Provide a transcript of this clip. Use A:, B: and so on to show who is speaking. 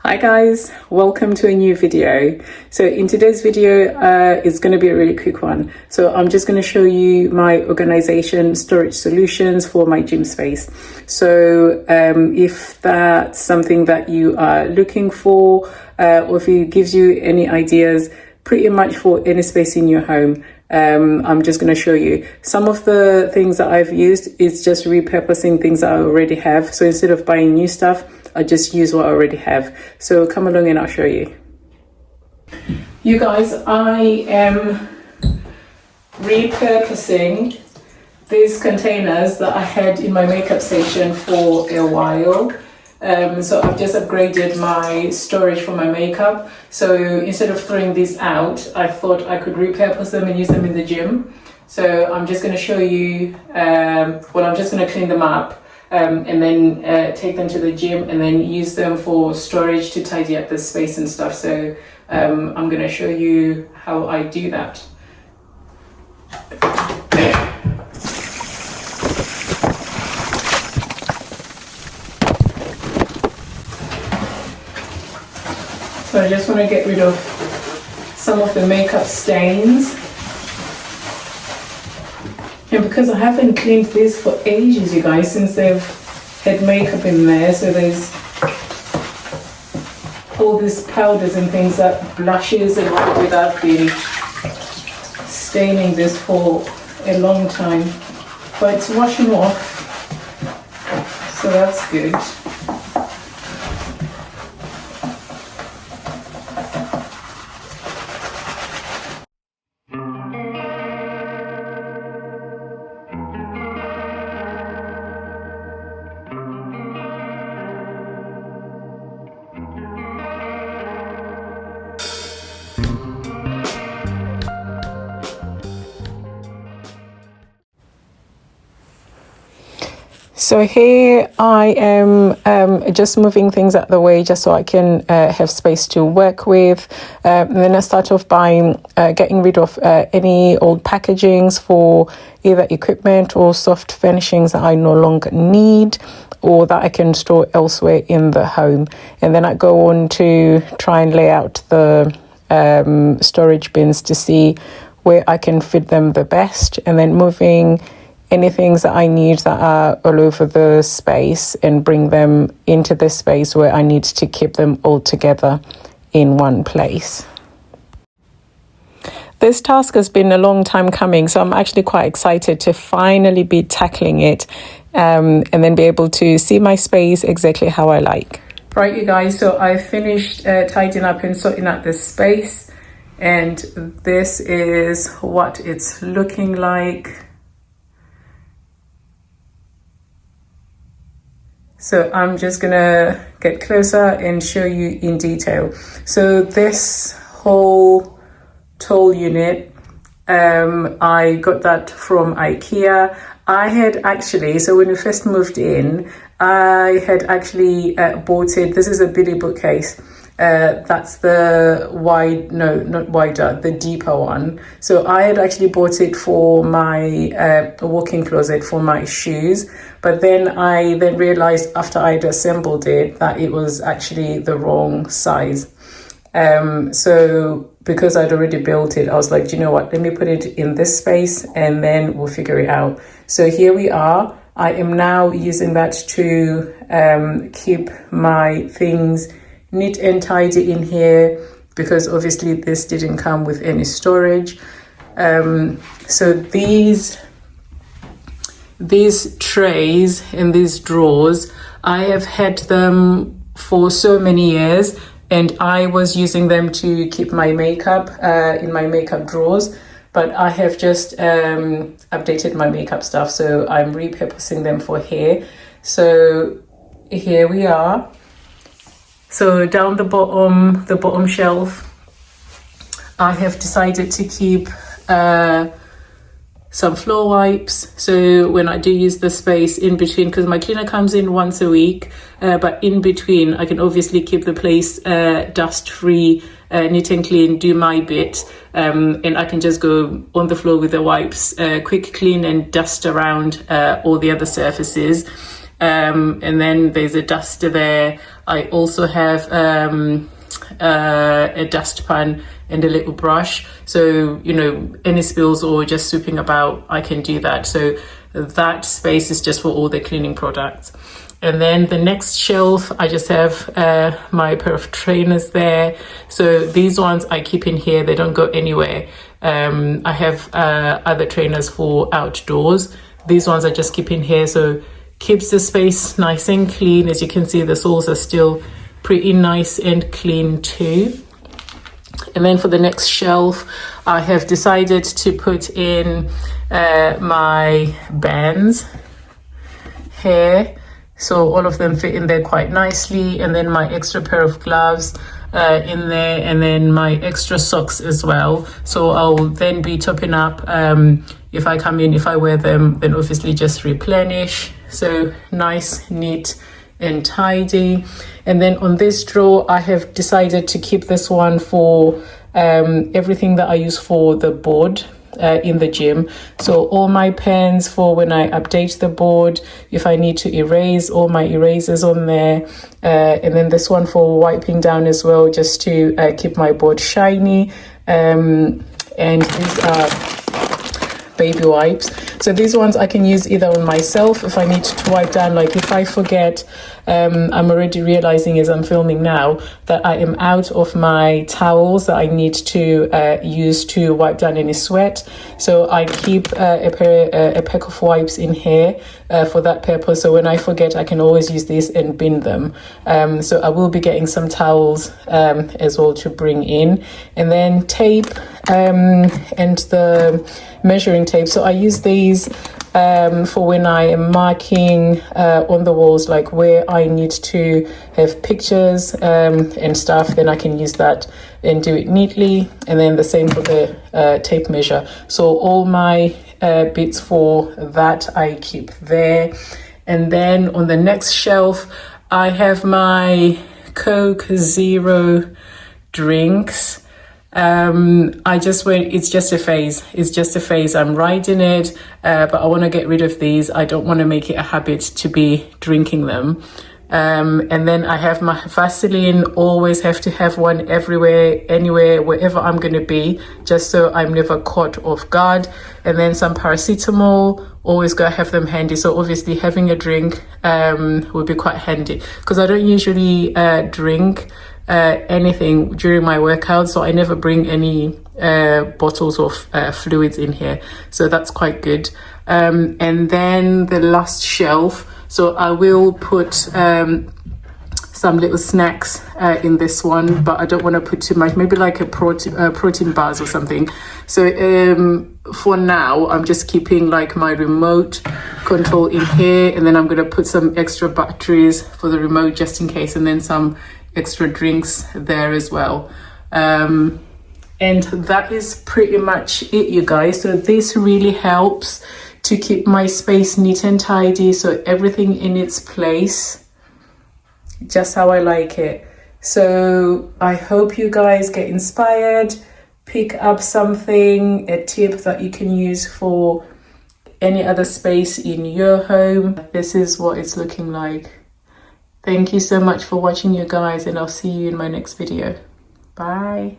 A: Hi guys, welcome to a new video. So in today's video, it's going to be a really quick one. So I'm just going to show you my organization storage solutions for my gym space. So if that's something that you are looking for, or if it gives you any ideas, pretty much for any space in your home, I'm just going to show you. Some of the things that I've used is just repurposing things that I already have. So instead of buying new stuff, I just use what I already have. So come along and I'll show you. You guys, I am repurposing these containers that I had in my makeup station for a while. So I've just upgraded my storage for my makeup. So instead of throwing these out, I thought I could repurpose them and use them in the gym. So I'm just going to show you, I'm just going to clean them up. And then take them to the gym and then use them for storage to tidy up the space and stuff. So I'm going to show you how I do that. So I just want to get rid of some of the makeup stains. And because I haven't cleaned this for ages, you guys, since they've had makeup in there, so there's all these powders and things that blushes and all without really staining this for a long time. But it's washing off, so that's good. So here I am just moving things out of the way just so I can have space to work with. And then I start off by getting rid of any old packagings for either equipment or soft furnishings that I no longer need or that I can store elsewhere in the home. And then I go on to try and lay out the storage bins to see where I can fit them the best, and then moving any things that I need that are all over the space and bring them into the space where I need to keep them all together in one place. This task has been a long time coming, so I'm actually quite excited to finally be tackling it and then be able to see my space exactly how I like. Right, you guys, so I finished tidying up and sorting out this space, and this is what it's looking like. So I'm just gonna get closer and show you in detail. So this whole tall unit, I got that from IKEA. I had actually, so when we first moved in, I had actually bought it. This is a Billy bookcase. That's the the deeper one. So I had actually bought it for my walk-in closet for my shoes. But then I realized after I'd assembled it that it was actually the wrong size. So because I'd already built it, I was like, do you know what? Let me put it in this space and then we'll figure it out. So here we are. I am now using that to keep my things neat and tidy in here, because obviously this didn't come with any storage. So these trays and these drawers, I have had them for so many years, and I was using them to keep my makeup in my makeup drawers, but I have just updated my makeup stuff, so I'm repurposing them for here. So here we are. So down the bottom shelf, I have decided to keep some floor wipes. So when I do use the space in between, because my cleaner comes in once a week, but in between I can obviously keep the place dust free, neat and clean, do my bit, and I can just go on the floor with the wipes, quick clean and dust around all the other surfaces. And then there's a duster there. I also have a dustpan and a little brush, so you know, any spills or just sweeping about, I can do that. So that space is just for all the cleaning products. And then the next shelf, I just have my pair of trainers there. So these ones I keep in here, they don't go anywhere. I have other trainers for outdoors. These ones I just keep in here, so keeps the space nice and clean. As you can see, the soles are still pretty nice and clean too. And then for the next shelf, I have decided to put in my bands here. So all of them fit in there quite nicely, and then my extra pair of gloves in there, and then my extra socks as well. So I'll then be topping up if I come in, if I wear them, then obviously just replenish. So nice, neat and tidy. And then on this drawer, I have decided to keep this one for everything that I use for the board in the gym. So all my pens for when I update the board, if I need to erase, all my erasers on there, and then this one for wiping down as well, just to keep my board shiny. And these are baby wipes. So these ones I can use either on myself if I need to wipe down, like if I forget. I'm already realizing as I'm filming now that I am out of my towels that I need to use to wipe down any sweat. So I keep a pack of wipes in here for that purpose. So when I forget, I can always use these and bin them. So I will be getting some towels as well to bring in. And then tape and the measuring tape. So I use these for when I am marking on the walls, like where I need to have pictures and stuff, then I can use that and do it neatly. And then the same for the tape measure. So all my bits for that I keep there. And then on the next shelf, I have my Coke Zero drinks. I just went, it's just a phase, I'm riding it, but I want to get rid of these. I don't want to make it a habit to be drinking them. And then I have my Vaseline, always have to have one everywhere, anywhere, wherever I'm going to be, just so I'm never caught off guard. And then some paracetamol, always gotta have them handy. So obviously having a drink would be quite handy, because I don't usually drink anything during my workout, so I never bring any bottles of fluids in here, so that's quite good. And then the last shelf, so I will put some little snacks in this one, but I don't want to put too much, maybe like a protein bars or something. So for now I'm just keeping like my remote control in here, and then I'm going to put some extra batteries for the remote just in case, and then some extra drinks there as well. And that is pretty much it, you guys. So this really helps to keep my space neat and tidy, so everything in its place, just how I like it. So I hope you guys get inspired, pick up something, a tip that you can use for any other space in your home. This is what it's looking like. Thank you so much for watching, you guys, and I'll see you in my next video. Bye.